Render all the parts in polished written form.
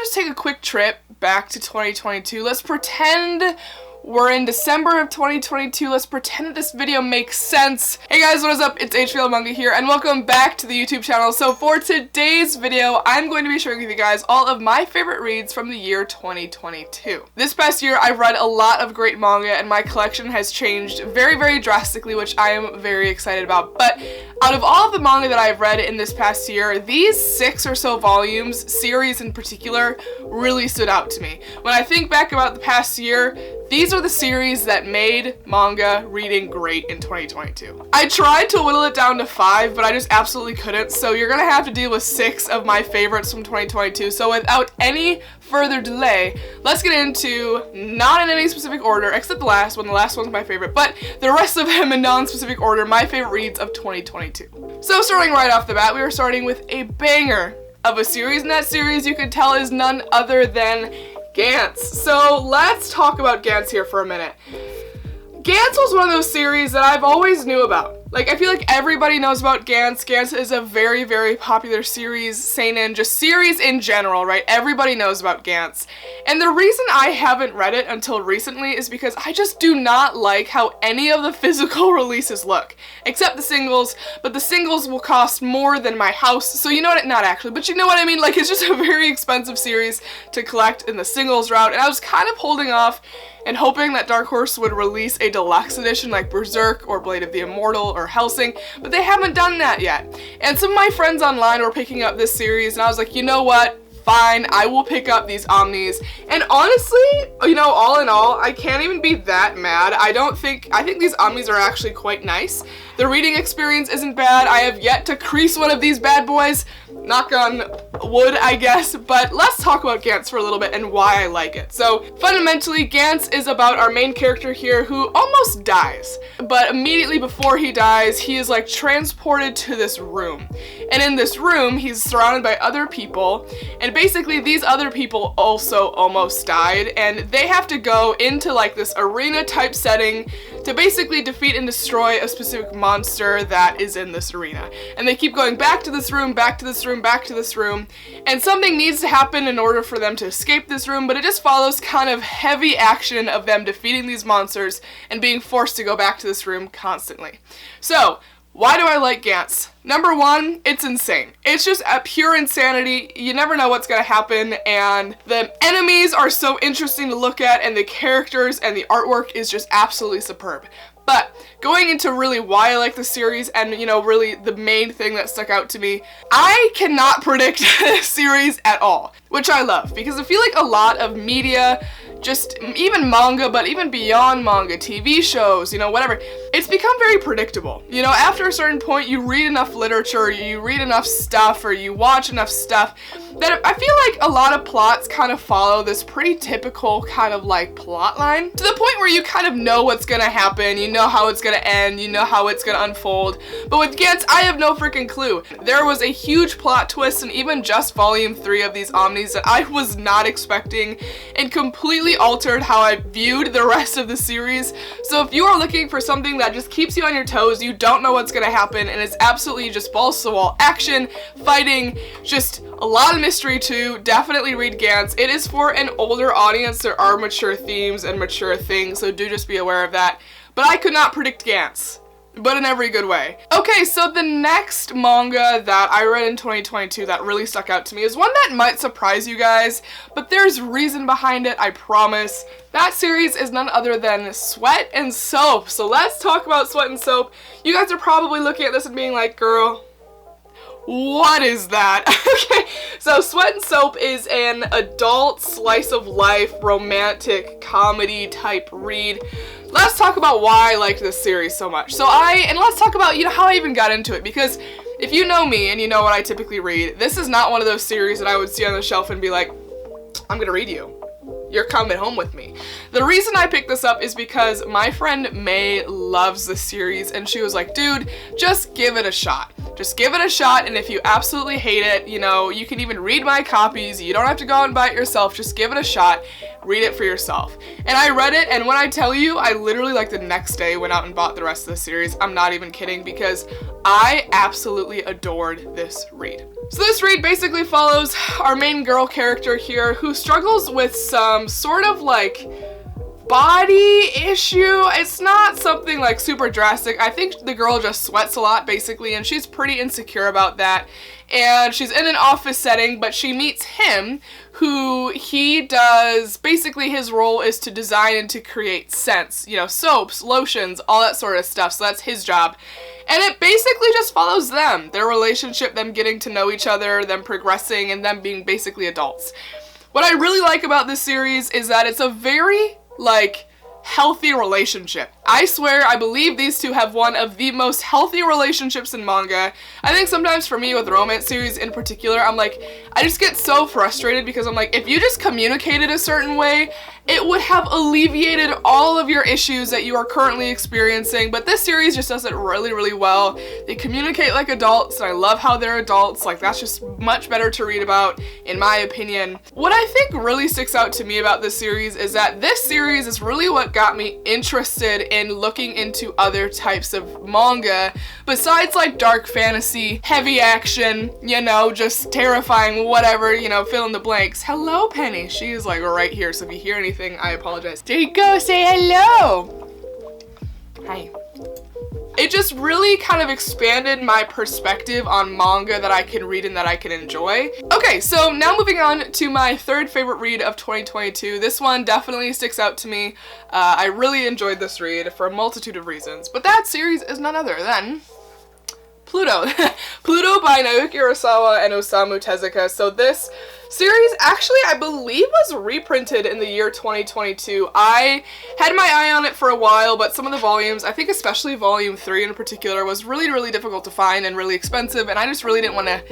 just take a quick trip back to 2022. Let's pretend we're in December of 2022. Let's pretend that this video makes sense. Hey guys, what is up? It's HVL Manga here, and welcome back to the YouTube channel. So for today's video, I'm going to be sharing with you guys all of my favorite reads from the year 2022. This past year, I've read a lot of great manga, and my collection has changed very, very drastically, which I am very excited about. But out of all of the manga that I've read in this past year, these 6 or so volumes, series in particular, really stood out to me. When I think back about the past year, these are the series that made manga reading great in 2022. I tried to whittle it down to 5, but I just absolutely couldn't, so you're gonna have to deal with 6 of my favorites from 2022. So without any further delay, let's get into, not in any specific order, except the last one. The last one's my favorite, but the rest of them in non-specific order, my favorite reads of 2022. So starting right off the bat, we are starting with a banger of a series, and that series you can tell is none other than Gantz. So let's talk about Gantz here for a minute. Gantz was one of those series that I've always knew about. Like, I feel like everybody knows about Gantz. Gantz is a very, very popular series, seinen, just series in general, right? Everybody knows about Gantz. And the reason I haven't read it until recently is because I just do not like how any of the physical releases look. Except the singles, but the singles will cost more than my house, so you know what, not actually, but you know what I mean? Like, it's just a very expensive series to collect in the singles route, and I was kind of holding off and hoping that Dark Horse would release a deluxe edition like Berserk or Blade of the Immortal or Hellsing, but they haven't done that yet. And some of my friends online were picking up this series, and I was like, you know what? Fine, I will pick up these Omnis. And honestly, you know, all in all, I can't even be that mad. I think these Omnis are actually quite nice. The reading experience isn't bad. I have yet to crease one of these bad boys. Knock on wood, I guess, but let's talk about Gantz for a little bit and why I like it. So, fundamentally, Gantz is about our main character here who almost dies, but immediately before he dies, he is like transported to this room. And in this room, he's surrounded by other people, and basically these other people also almost died, and they have to go into like this arena type setting to basically defeat and destroy a specific monster that is in this arena. And they keep going back to this room, back to this room, back to this room, and something needs to happen in order for them to escape this room, but it just follows kind of heavy action of them defeating these monsters and being forced to go back to this room constantly. So, why do I like Gantz? Number one, it's insane. It's just a pure insanity. You never know what's gonna happen, and the enemies are so interesting to look at, and the characters and the artwork is just absolutely superb. But going into really why I like the series and, you know, really the main thing that stuck out to me, I cannot predict this series at all, which I love, because I feel like a lot of media, just even manga, but even beyond manga, TV shows, you know, whatever, it's become very predictable. You know, after a certain point, you read enough literature, you read enough stuff, or you watch enough stuff, that I feel like a lot of plots kind of follow this pretty typical kind of like plot line, to the point where you kind of know what's gonna happen, you know how it's gonna end, you know how it's gonna unfold. But with Gantz, I have no freaking clue. There was a huge plot twist in even just volume 3 of these Omnis that I was not expecting, and completely altered how I viewed the rest of the series. So if you are looking for something that just keeps you on your toes, you don't know what's gonna happen, and it's absolutely just balls to the wall action, fighting, just a lot of mystery too, definitely read Gantz. It is for an older audience. There are mature themes and mature things, so do just be aware of that. But I could not predict Gantz, but in every good way. Okay, so the next manga that I read in 2022 that really stuck out to me is one that might surprise you guys, but there's reason behind it, I promise. That series is none other than Sweat and Soap. So let's talk about Sweat and Soap. You guys are probably looking at this and being like, girl, what is that? Okay, so Sweat and Soap is an adult slice of life romantic comedy type read. Let's talk about why I liked this series so much. And let's talk about, you know, how I even got into it, because if you know me and you know what I typically read, this is not one of those series that I would see on the shelf and be like, I'm gonna read you. You're coming home with me. The reason I picked this up is because my friend May loves this series, and she was like, dude, just give it a shot. Just give it a shot, and if you absolutely hate it, you know, you can even read my copies. You don't have to go out and buy it yourself. Just give it a shot. read it for yourself. And I read it, and when I tell you, I literally like the next day went out and bought the rest of the series. I'm not even kidding, because I absolutely adored this read. So this read basically follows our main girl character here, who struggles with some sort of like body issue. It's not something like super drastic. I think the girl just sweats a lot basically, and she's pretty insecure about that. And she's in an office setting, but she meets him, who he does, basically his role is to design and to create scents, you know, soaps, lotions, all that sort of stuff. So that's his job. And it basically just follows them, their relationship, them getting to know each other, them progressing, and them being basically adults. What I really like about this series is that it's a very, like, healthy relationship. I swear, I believe these two have one of the most healthy relationships in manga. I think sometimes for me with romance series in particular, I'm like, I just get so frustrated because I'm like, if you just communicated a certain way, it would have alleviated all of your issues that you are currently experiencing. But this series just does it really, really well. They communicate like adults, and I love how they're adults. Like, that's just much better to read about, in my opinion. What I think really sticks out to me about this series is that this series is really what got me interested in looking into other types of manga besides like dark fantasy, heavy action, you know, just terrifying, whatever, you know, fill in the blanks. Hello, Penny. She is like right here, so if you hear anything, I apologize. There you go, say hello. Hi. It just really kind of expanded my perspective on manga that I can read and that I can enjoy. Okay, so now moving on to my third favorite read of 2022. This one definitely sticks out to me. I really enjoyed this read for a multitude of reasons, but that series is none other than Pluto. Pluto by Naoki Urasawa and Osamu Tezuka. So this series actually, I believe, was reprinted in the year 2022. I had my eye on it for a while, but some of the volumes, I think especially volume 3 in particular, was really, really difficult to find and really expensive, and I just really didn't want to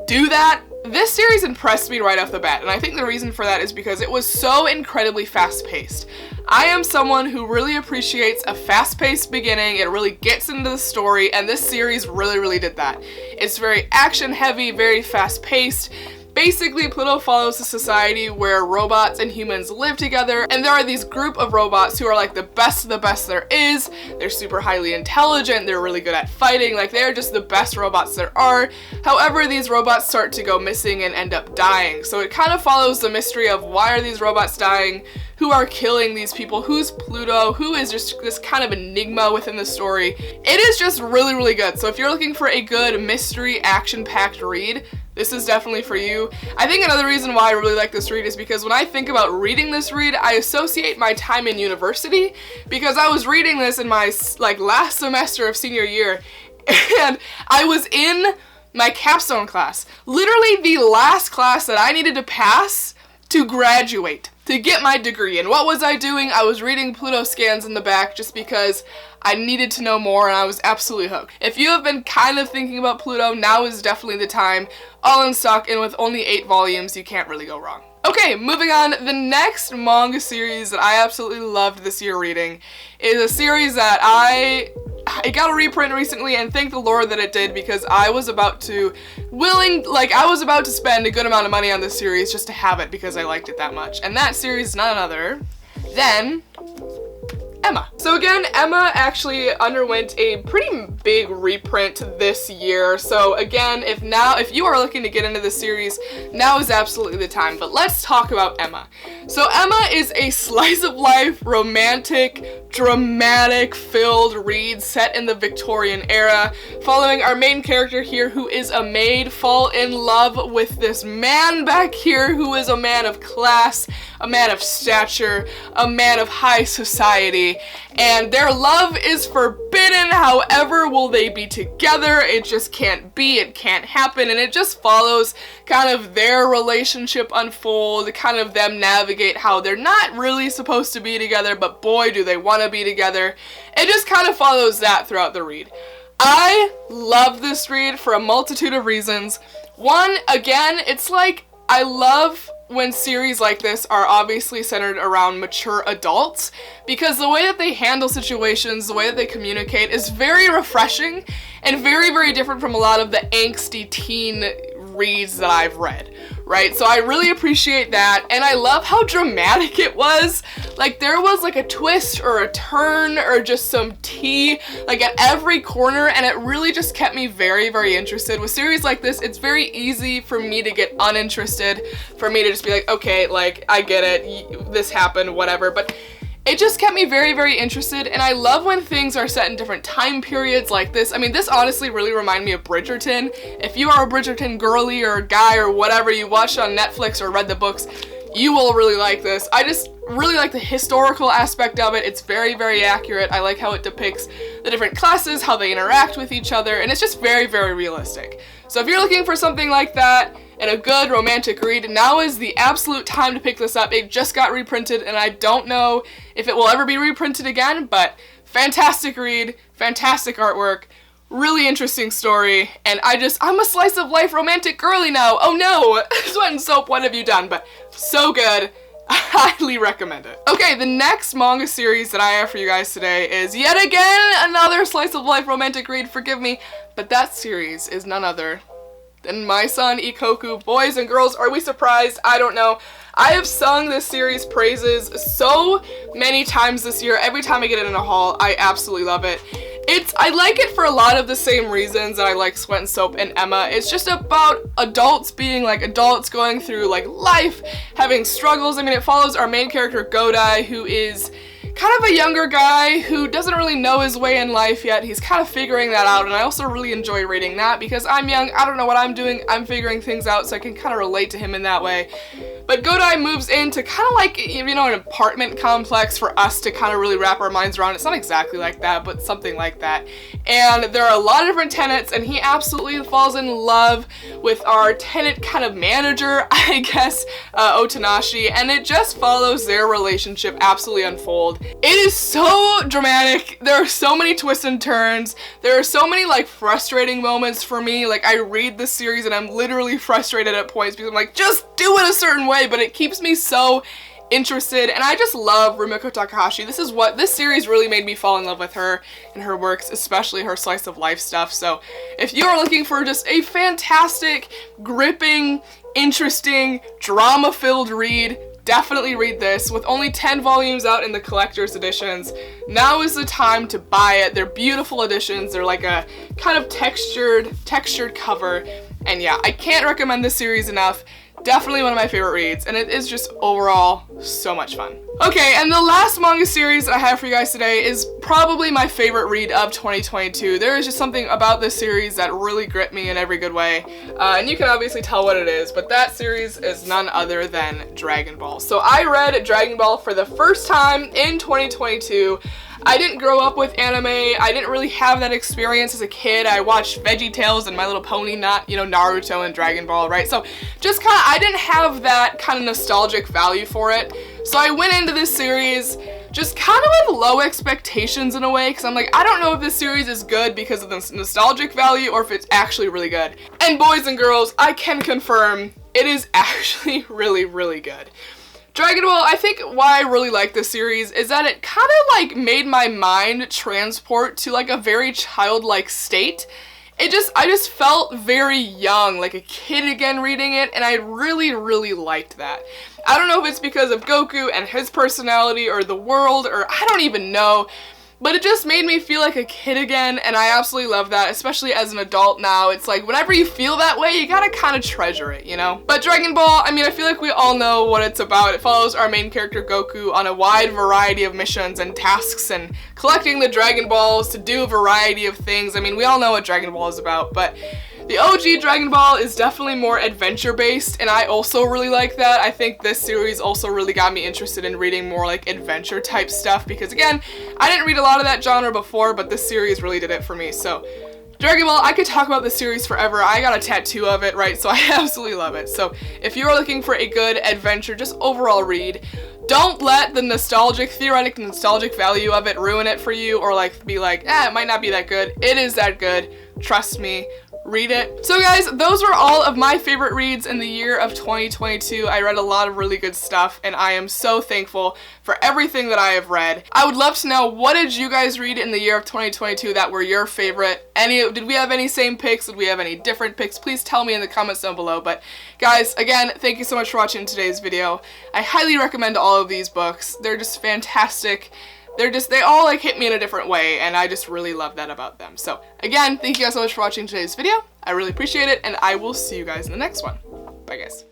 do that. This series impressed me right off the bat, and I think the reason for that is because it was so incredibly fast-paced. I am someone who really appreciates a fast-paced beginning. It really gets into the story, and this series really, really did that. It's very action-heavy, very fast-paced. Basically, Pluto follows a society where robots and humans live together, and there are these group of robots who are like the best of the best there is. They're super highly intelligent, they're really good at fighting, like they're just the best robots there are. However, these robots start to go missing and end up dying. So it kind of follows the mystery of why are these robots dying, who are killing these people, who's Pluto, who is just this kind of enigma within the story. It is just really, really good. So if you're looking for a good mystery action-packed read, this is definitely for you. I think another reason why I really like this read is because when I think about reading this read, I associate my time in university, because I was reading this in my last semester of senior year, and I was in my capstone class, literally the last class that I needed to pass to graduate, to get my degree. And what was I doing? I was reading Pluto scans in the back just because I needed to know more, and I was absolutely hooked. If you have been kind of thinking about Pluto, now is definitely the time. All in stock, and with only 8 volumes, you can't really go wrong. Okay, moving on. The next manga series that I absolutely loved this year reading is a series that it got a reprint recently, and thank the Lord that it did, because I was about to spend a good amount of money on this series just to have it because I liked it that much. And that series is none other than Emma. So again, Emma actually underwent a pretty big reprint this year. So again, if you are looking to get into this series, now is absolutely the time. But let's talk about Emma. So Emma is a slice of life, romantic, dramatic filled read set in the Victorian era, following our main character here, who is a maid, fall in love with this man back here who is a man of class, a man of stature, a man of high society, and their love is forbidden. However, will they be together? It just can't be, it can't happen, and it just follows kind of their relationship unfold, kind of them navigate how they're not really supposed to be together, but boy do they want to be together. It just kind of follows that throughout the read. I love this read for a multitude of reasons. One, again, it's like, I love when series like this are obviously centered around mature adults, because the way that they handle situations, the way that they communicate is very refreshing and very, very different from a lot of the angsty teen reads that I've read, right? So I really appreciate that, and I love how dramatic it was. Like, there was like a twist or a turn or just some tea like at every corner, and it really just kept me very, very interested. With series like this, it's very easy for me to get uninterested, for me to just be like, okay, like, I get it, this happened, whatever, but it just kept me very, very interested, and I love when things are set in different time periods like this. I mean, this honestly really reminded me of Bridgerton. If you are a Bridgerton girly or guy or whatever, you watched it on Netflix or read the books, you will really like this. I just really like the historical aspect of it. It's very, very accurate. I like how it depicts the different classes, how they interact with each other, and it's just very, very realistic. So if you're looking for something like that and a good romantic read, now is the absolute time to pick this up. It just got reprinted, and I don't know if it will ever be reprinted again, but fantastic read, fantastic artwork, really interesting story, and I'm a slice of life romantic girly now. Oh no, Sweat and Soap, what have you done? But so good. I highly recommend it. Okay, the next manga series that I have for you guys today is yet again another slice of life romantic read, forgive me, but that series is none other than My Son Ikoku. Boys and girls, are we surprised? I don't know. I have sung this series praises so many times this year. Every time I get it in a haul, I absolutely love it. I like it for a lot of the same reasons that I like Sweat and Soap and Emma. It's just about adults being like adults, going through like life, having struggles. I mean, it follows our main character Godai, who is kind of a younger guy who doesn't really know his way in life yet. He's kind of figuring that out, and I also really enjoy reading that because I'm young, I don't know what I'm doing, I'm figuring things out, so I can kind of relate to him in that way. But Godai moves into kind of like, you know, an apartment complex for us to kind of really wrap our minds around. It's not exactly like that, but something like that. And there are a lot of different tenants, and he absolutely falls in love with our tenant kind of manager, I guess, Otanashi, and it just follows their relationship absolutely unfold. It is so dramatic. There are so many twists and turns. There are so many like frustrating moments for me. Like, I read this series and I'm literally frustrated at points because I'm like, just do it a certain way, but it keeps me so interested, and I just love Rumiko Takahashi. This series really made me fall in love with her and her works, especially her slice of life stuff. So if you are looking for just a fantastic, gripping, interesting, drama-filled read, definitely read this. With only 10 volumes out in the collector's editions, now is the time to buy it. They're beautiful editions. They're like a kind of textured cover, and yeah, I can't recommend this series enough. Definitely one of my favorite reads, and it is just overall so much fun. Okay, and the last manga series I have for you guys today is probably my favorite read of 2022. There is just something about this series that really gripped me in every good way, and you can obviously tell what it is, but that series is none other than Dragon Ball. So I read Dragon Ball for the first time in 2022. I didn't grow up with anime. I didn't really have that experience as a kid. I watched VeggieTales and My Little Pony, not, you know, Naruto and Dragon Ball, right? So just kind of, I didn't have that kind of nostalgic value for it. So I went into this series just kind of with low expectations in a way, because I'm like, I don't know if this series is good because of the nostalgic value or if it's actually really good. And boys and girls, I can confirm it is actually really, really good. Dragon Ball, I think why I really like this series is that it kind of like made my mind transport to like a very childlike state. I just felt very young, like a kid again reading it, and I really, really liked that. I don't know if it's because of Goku and his personality or the world, or I don't even know, but it just made me feel like a kid again, and I absolutely love that, especially as an adult now. It's like, whenever you feel that way, you gotta kind of treasure it, you know? But Dragon Ball, I mean, I feel like we all know what it's about. It follows our main character Goku on a wide variety of missions and tasks and collecting the Dragon Balls to do a variety of things. I mean, we all know what Dragon Ball is about, but the OG Dragon Ball is definitely more adventure-based, and I also really like that. I think this series also really got me interested in reading more like adventure-type stuff because, again, I didn't read a lot of that genre before, but this series really did it for me. So Dragon Ball, I could talk about this series forever. I got a tattoo of it, right? So I absolutely love it. So if you are looking for a good adventure, just overall read, don't let the theoretic nostalgic value of it ruin it for you, or like be like, it might not be that good. It is that good. Trust me. read it. So guys, those were all of my favorite reads in the year of 2022. I read a lot of really good stuff, and I am so thankful for everything that I have read. I would love to know, what did you guys read in the year of 2022 that were your favorite? Did we have any same picks? Did we have any different picks? Please tell me in the comments down below. But guys, again, thank you so much for watching today's video. I highly recommend all of these books. They're just fantastic. They all like hit me in a different way, and I just really love that about them. So again, thank you guys so much for watching today's video. I really appreciate it, and I will see you guys in the next one. Bye guys.